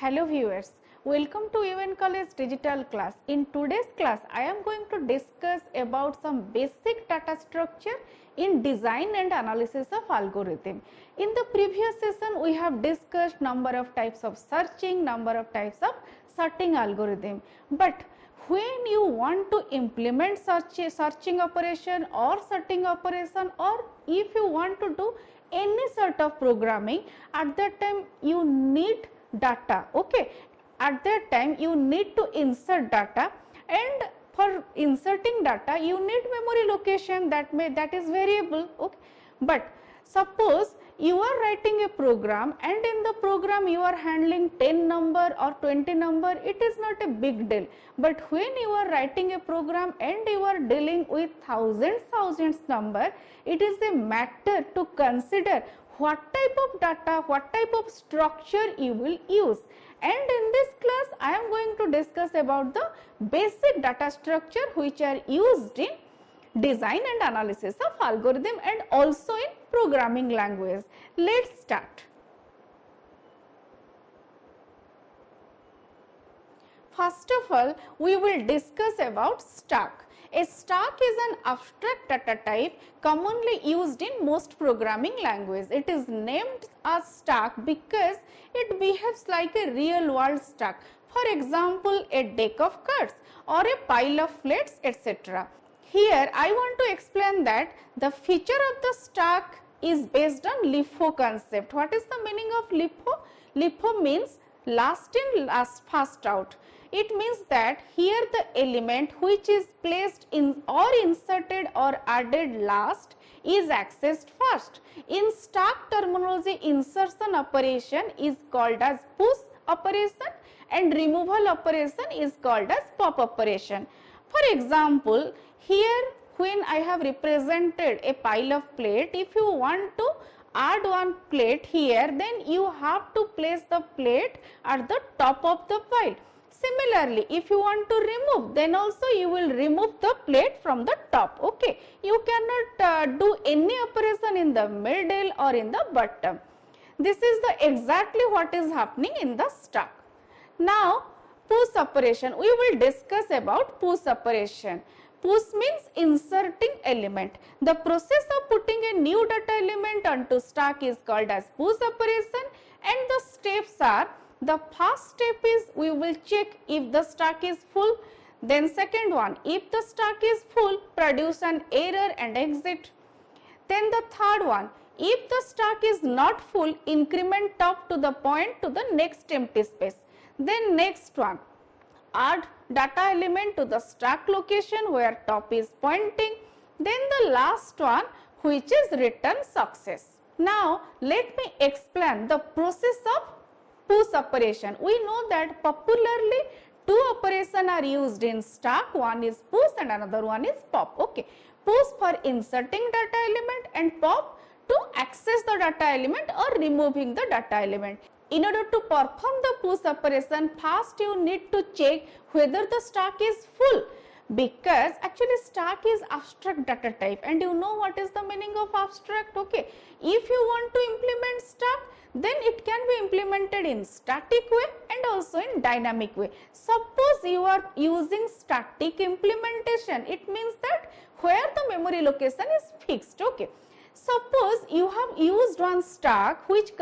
Hello viewers, welcome to UN College digital class. In today's class, I am going to discuss about some basic data structure in design and analysis of algorithm. In the previous session, we have discussed number of types of searching, number of types of sorting algorithm. But when you want to implement searching operation or sorting operation, or if you want to do any sort of programming, at that time you need data. Okay, at that time you need to insert data, and for inserting data you need memory location that is variable. Okay, but suppose you are writing a program and in the program you are handling 10 number or 20 number, it is not a big deal. But when you are writing a program and you are dealing with thousands number, it is a matter to consider what type of data, what type of structure you will use. And in this class I am going to discuss about the basic data structure which are used in design and analysis of algorithm and also in programming language. Let's start. First of all, we will discuss about stack. A stack is an abstract data type commonly used in most programming languages. It is named as stack because it behaves like a real world stack. For example, a deck of cards or a pile of plates, etc. Here I want to explain that the feature of the stack is based on LIFO concept. What is the meaning of LIFO? LIFO means last in, first out. It means that here the element which is placed in or inserted or added last is accessed first. In stack terminology, insertion operation is called as push operation and removal operation is called as pop operation. For example, here when I have represented a pile of plate, if you want to add one plate here, then you have to place the plate at the top of the pile. Similarly, if you want to remove, then also you will remove the plate from the top. Okay, you cannot do any operation in the middle or in the bottom. This is the exactly what is happening in the stack. Now, push operation. We will discuss about push operation. Push means inserting element. The process of putting a new data element onto stack is called as push operation, and the steps are: the first step is we will check if the stack is full. Then second one, if the stack is full, produce an error and exit. Then the third one, if the stack is not full, increment top to the point to the next empty space. Then next one, add data element to the stack location where top is pointing. Then the last one, which is return success. Now let me explain the process of push operation. We know that popularly two operations are used in stack. One is push and another one is pop. Okay, push for inserting data element and pop to access the data element or removing the data element. In order to perform the push operation, first you need to check whether the stack is full, because actually stack is abstract data type and you know what is the meaning of abstract. Okay, if you want to implement stack, then it can be implemented in static way and also in dynamic way. Suppose you are using static implementation, it means that where the memory location is fixed. Okay, suppose you have used one stack which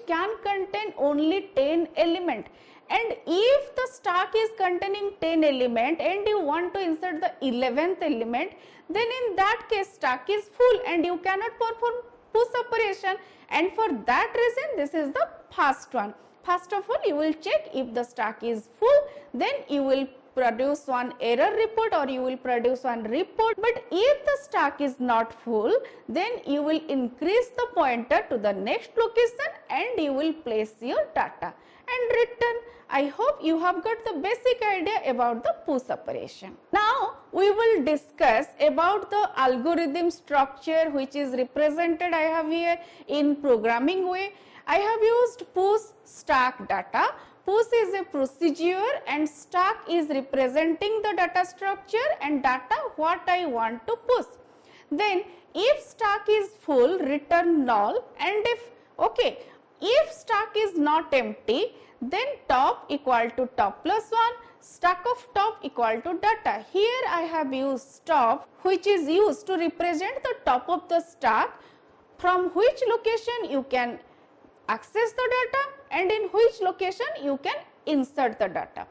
can contain only 10 element, and if the stack is containing 10 element and you want to insert the 11th element, then in that case stack is full and you cannot perform push operation, and for that reason this is the first one. First of all, you will check if the stack is full, then you will produce one error report or you will produce one report. But if the stack is not full, then you will increase the pointer to the next location and you will place your data and return. I hope you have got the basic idea about the push operation. Now we will discuss about the algorithm structure which is represented I have here in programming way. I have used push stack data. Push is a procedure and stack is representing the data structure and data what I want to push. Then if stack is full, return null, and if stack is not empty, then top equal to top plus 1, stack of top equal to data. Here I have used top, which is used to represent the top of the stack, from which location you can access the data and in which location you can insert the data.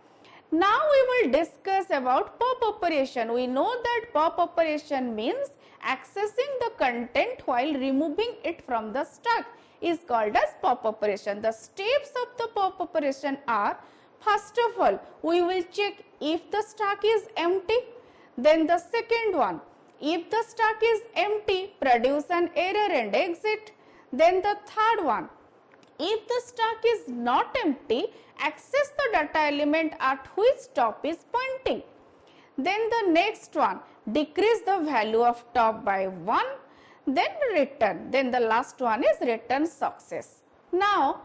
Now we will discuss about pop operation. We know that pop operation means accessing the content while removing it from the stack is called as pop operation. The steps of the pop operation are, first of all, we will check if the stack is empty. Then the second one, if the stack is empty, produce an error and exit. Then the third one, if the stack is not empty, access the data element at which top is pointing. Then the next one, decrease the value of top by 1, then return. Then the last one is return success. Now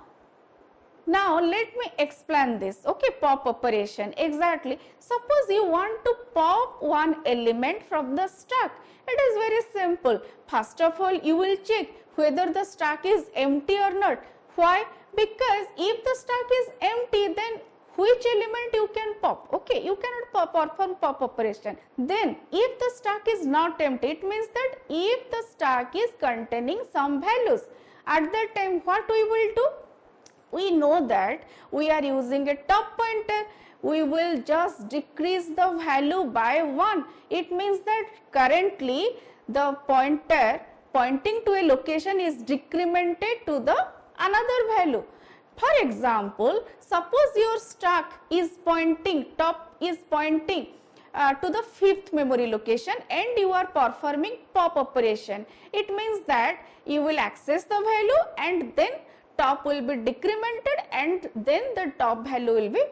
let me explain this. Okay, pop operation. Exactly. Suppose you want to pop one element from the stack. It is very simple. First of all, you will check whether the stack is empty or not. Why? Because if the stack is empty, then which element you can pop? Okay, you cannot perform pop operation. Then if the stack is not empty, it means that if the stack is containing some values, at that time what we will do? We know that we are using a top pointer. We will just decrease the value by 1. It means that currently the pointer pointing to a location is decremented to the another value. For example, suppose your stack is pointing, top is pointing to the 5th memory location and you are performing pop operation. It means that you will access the value and then top will be decremented and then the top value will be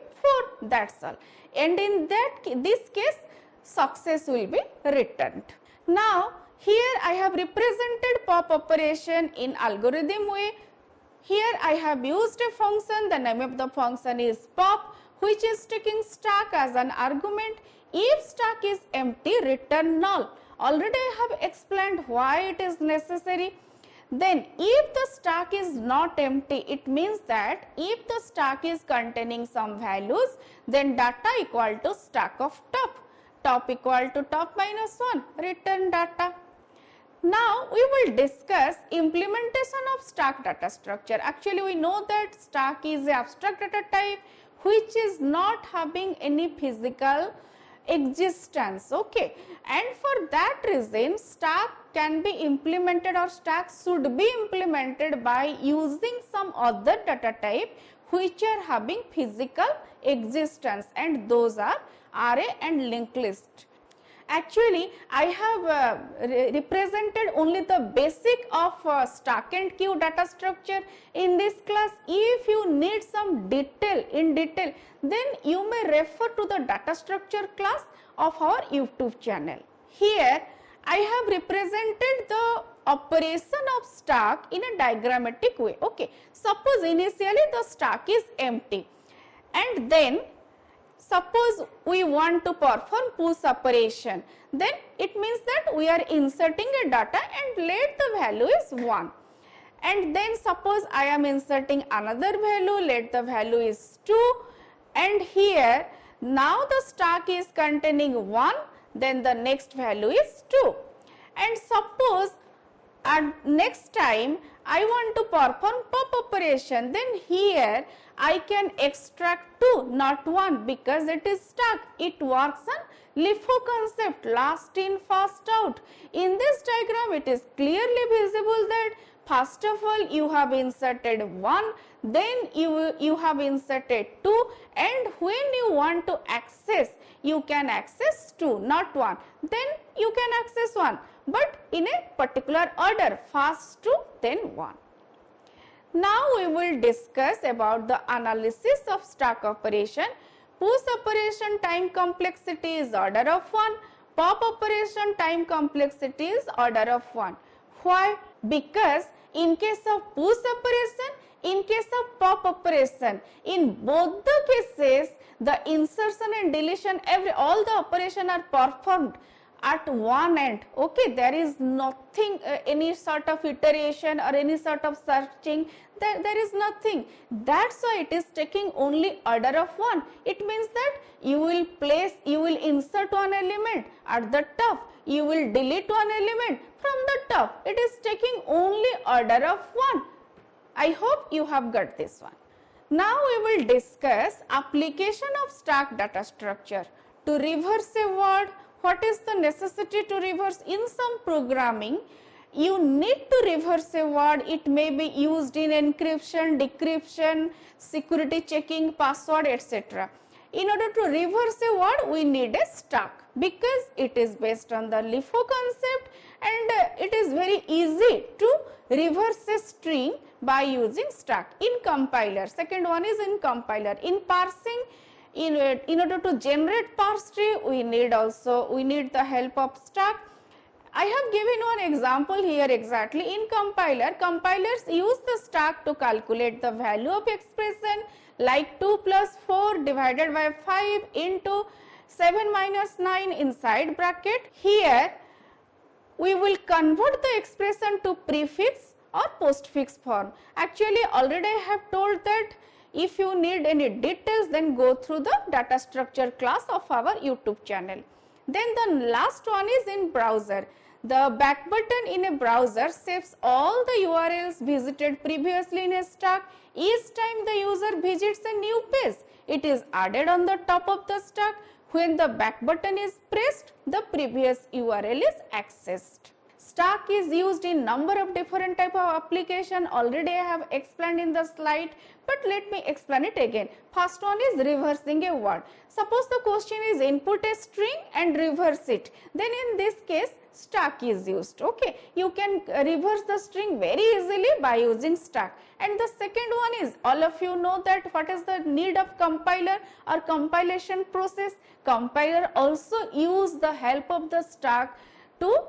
4. That's all. And in this case, success will be returned. Now, here I have represented pop operation in algorithm way. Here I have used a function, the name of the function is pop, which is taking stack as an argument. If stack is empty, return null. Already I have explained why it is necessary. Then if the stack is not empty, it means that if the stack is containing some values, then data equal to stack of top, top equal to top minus 1, return data. Now we will discuss implementation of stack data structure. Actually we know that stack is an abstract data type which is not having any physical existence, okay, and for that reason stack can be implemented or stack should be implemented by using some other data type which are having physical existence, and those are array and linked list. Actually, I have represented only the basic of stack and queue data structure in this class. If you need some detail, then you may refer to the data structure class of our YouTube channel. Here, I have represented the operation of stack in a diagrammatic way. Okay, suppose initially the stack is empty and then suppose we want to perform push operation, then it means that we are inserting a data and let the value is 1. And then suppose I am inserting another value, let the value is 2, and here now the stack is containing 1, then the next value is 2. And suppose at next time I want to perform pop operation, then here I can extract 2, not 1, because it is stack. It works on LIFO concept, last in first out. In this diagram it is clearly visible that first of all you have inserted 1, then you have inserted 2, and when you want to access, you can access 2, not 1, then you can access 1, but in a particular order, first 2, then 1. Now we will discuss about the analysis of stack operation. Push operation time complexity is order of 1, pop operation time complexity is order of 1. Why? Because in case of push operation, in case of pop operation, in both the cases the insertion and deletion, all the operation are performed at one end, okay, there is nothing, any sort of iteration or any sort of searching, there is nothing. That's why it is taking only order of 1. It means that you will insert one element at the top, you will delete one element from the top. It is taking only order of 1. I hope you have got this one. Now we will discuss application of stack data structure. To reverse a word, what is the necessity to reverse? In some programming, you need to reverse a word. It may be used in encryption, decryption, security checking, password, etc. In order to reverse a word, we need a stack because it is based on the LIFO concept and it is very easy to reverse a string by using stack in compiler. Second one is in compiler. In parsing, in order to generate parse tree, we need the help of stack. I have given one example here exactly. In compiler, compilers use the stack to calculate the value of expression like 2 plus 4 divided by 5 into 7 minus 9 inside bracket. Here we will convert the expression to prefix or postfix form. Actually, already I have told that if you need any details, then go through the data structure class of our YouTube channel. Then the last one is in browser. The back button in a browser saves all the URLs visited previously in a stack. Each time the user visits a new page, it is added on the top of the stack. When the back button is pressed, the previous URL is accessed. Stack is used in number of different type of application. Already I have explained in the slide, but let me explain it again. First one is reversing a word. Suppose the question is input a string and reverse it. Then in this case, stack is used. Okay, you can reverse the string very easily by using stack. And the second one is, all of you know that what is the need of compiler or compilation process. Compiler also use the help of the stack to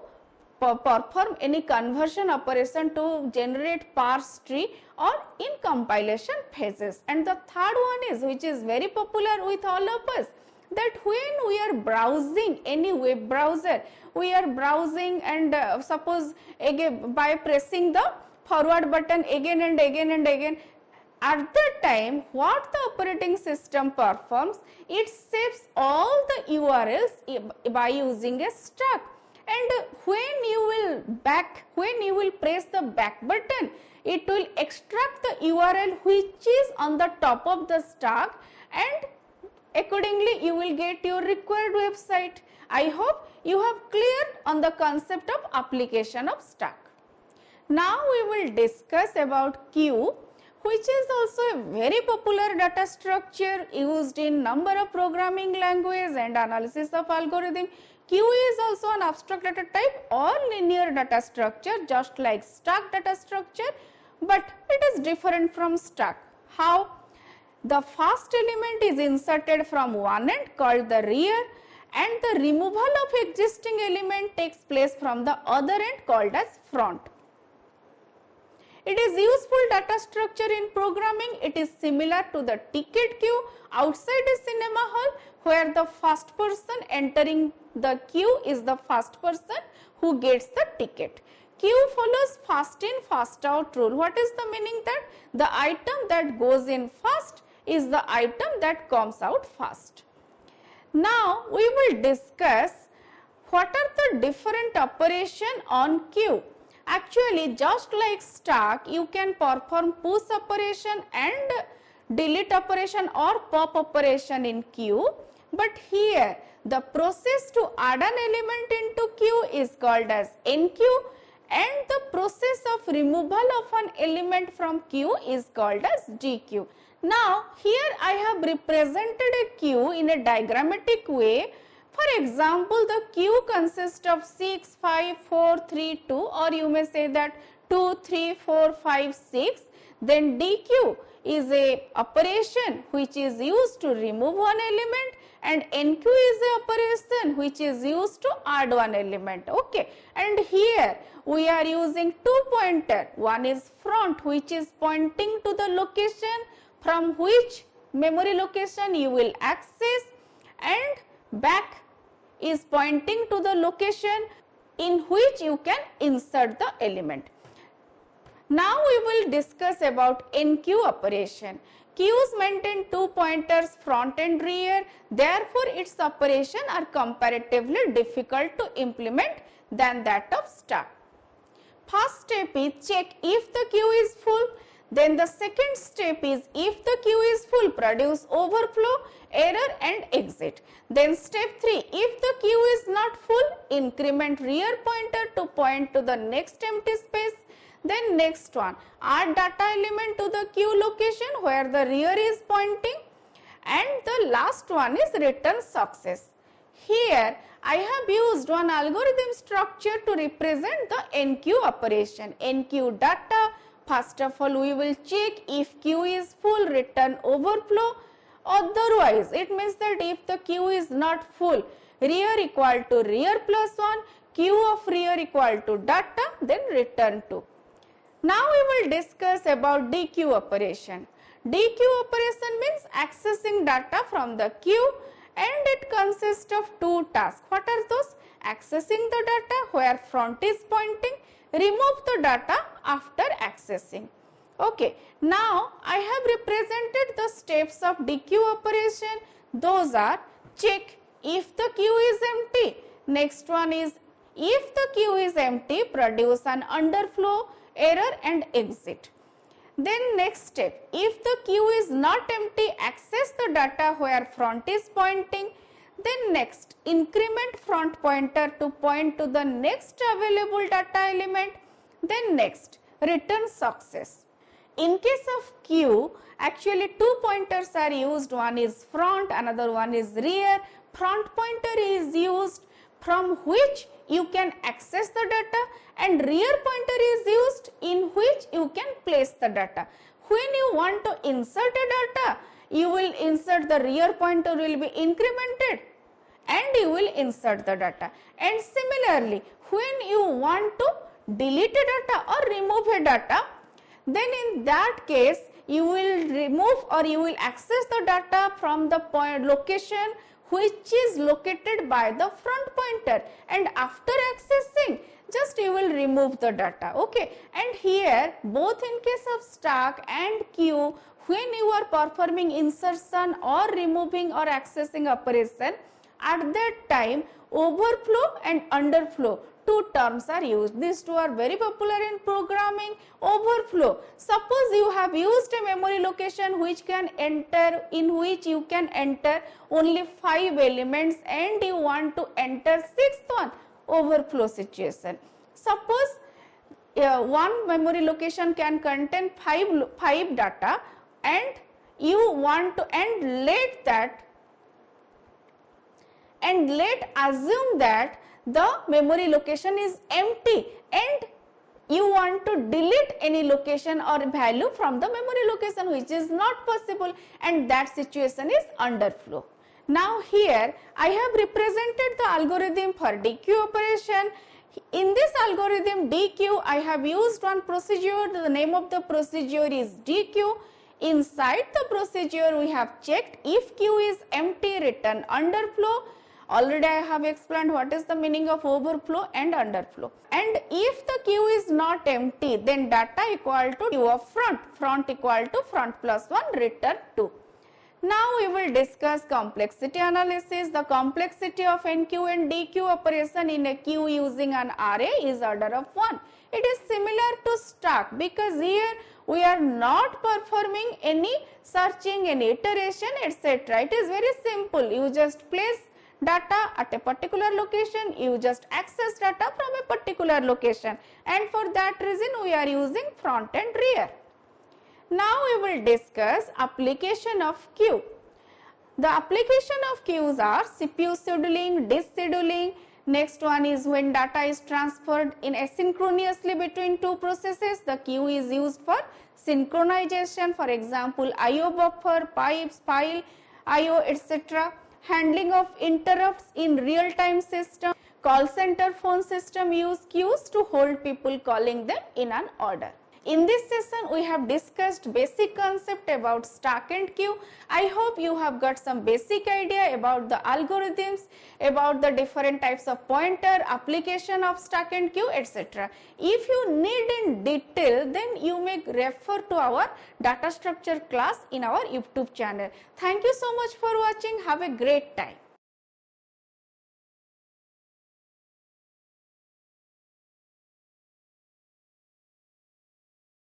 perform any conversion operation to generate parse tree or in compilation phases. And the third one is, which is very popular with all of us, that when we are browsing any web browser, we are browsing and suppose again by pressing the forward button again and again and again, at that time what the operating system performs, it saves all the URLs by using a stack. And when you will press the back button, it will extract the URL which is on the top of the stack, and accordingly you will get your required website. I hope you have cleared on the concept of application of stack. Now we will discuss about queue, which is also a very popular data structure used in number of programming language and analysis of algorithm. Queue is also an abstract data type or linear data structure just like stack data structure, but it is different from stack. How? The first element is inserted from one end called the rear, and the removal of existing element takes place from the other end called as front. It is useful data structure in programming. It is similar to the ticket queue outside a cinema hall, where the first person entering the queue is the first person who gets the ticket. Queue follows first in first out rule. What is the meaning? That the item that goes in first is the item that comes out first. Now we will discuss what are the different operation on queue. Actually, just like stack, you can perform push operation and delete operation or pop operation in queue, but here the process to add an element into queue is called as enqueue, and the process of removal of an element from queue is called as dequeue. Now here I have represented a queue in a diagrammatic way. For example, the queue consists of 6, 5, 4, 3, 2, or you may say that 2, 3, 4, 5, 6. Then dequeue is a operation which is used to remove one element, and enqueue is a operation which is used to add one element. Okay, and here we are using two pointer. One is front, which is pointing to the location from which memory location you will access, and back is pointing to the location in which you can insert the element. Now we will discuss about NQ operation. Queues maintain two pointers, front and rear, therefore its operation are comparatively difficult to implement than that of stack. First step is check if the queue is full. Then the second step is if the queue is full, produce overflow, error and exit. Then step 3, if the queue is not full, increment rear pointer to point to the next empty space. Then next one, add data element to the queue location where the rear is pointing, and the last one is return success. Here I have used one algorithm structure to represent the NQ operation. NQ data, first of all we will check if queue is full, return overflow, otherwise it means that if the queue is not full, rear equal to rear plus 1, queue of rear equal to data, then return 2. Now we will discuss about DQ operation. DQ operation means accessing data from the queue, and it consists of two tasks. What are those? Accessing the data where front is pointing, remove the data after accessing. Okay. Now I have represented the steps of DQ operation. Those are check if the queue is empty. Next one is if the queue is empty, produce an underflow, error and exit. Then next step, if the queue is not empty, access the data where front is pointing. Then next, increment front pointer to point to the next available data element. Then next, return success. In case of queue, actually two pointers are used, one is front, another one is rear. Front pointer is used from which you can access the data, and rear pointer is used in which you can place the data. When you want to insert a data, you will insert, the rear pointer will be incremented and you will insert the data. And similarly, when you want to delete a data or remove a data, then in that case you will remove or you will access the data from the point location which is located by the front pointer, and after accessing just you will remove the data. Okay. And here both in case of stack and queue, when you are performing insertion or removing or accessing operation, at that time overflow and underflow two terms are used. These two are very popular in programming. Overflow, suppose you have used a memory location which can enter, in which you can enter only 5 elements and you want to enter 6th one, overflow situation. Suppose one memory location can contain 5 data and you want to, and let assume that the memory location is empty and you want to delete any location or value from the memory location, which is not possible, and that situation is underflow. Now here I have represented the algorithm for DQ operation. In this algorithm DQ, I have used one procedure. The name of the procedure is DQ. Inside the procedure we have checked if queue is empty, return underflow. Already I have explained what is the meaning of overflow and underflow. And if the queue is not empty, then data equal to queue of front equal to front plus 1, return 2. Now we will discuss complexity analysis. The complexity of NQ and DQ operation in a queue using an array is order of 1. It is similar to stack because here we are not performing any searching, any iteration, etc. It is very simple. You just place data at a particular location, you just access data from a particular location, and for that reason we are using front and rear. Now we will discuss application of queue. The application of queues are CPU scheduling, disk scheduling. Next one is when data is transferred in asynchronously between two processes, the queue is used for synchronization, for example IO buffer, pipes, file, IO, etc. Handling of interrupts in real time system, call center phone system use queues to hold people calling them in an order. In this session, we have discussed basic concept about stack and queue. I hope you have got some basic idea about the algorithms, about the different types of pointer, application of stack and queue, etc. If you need in detail, then you may refer to our data structure class in our YouTube channel. Thank you so much for watching. Have a great time.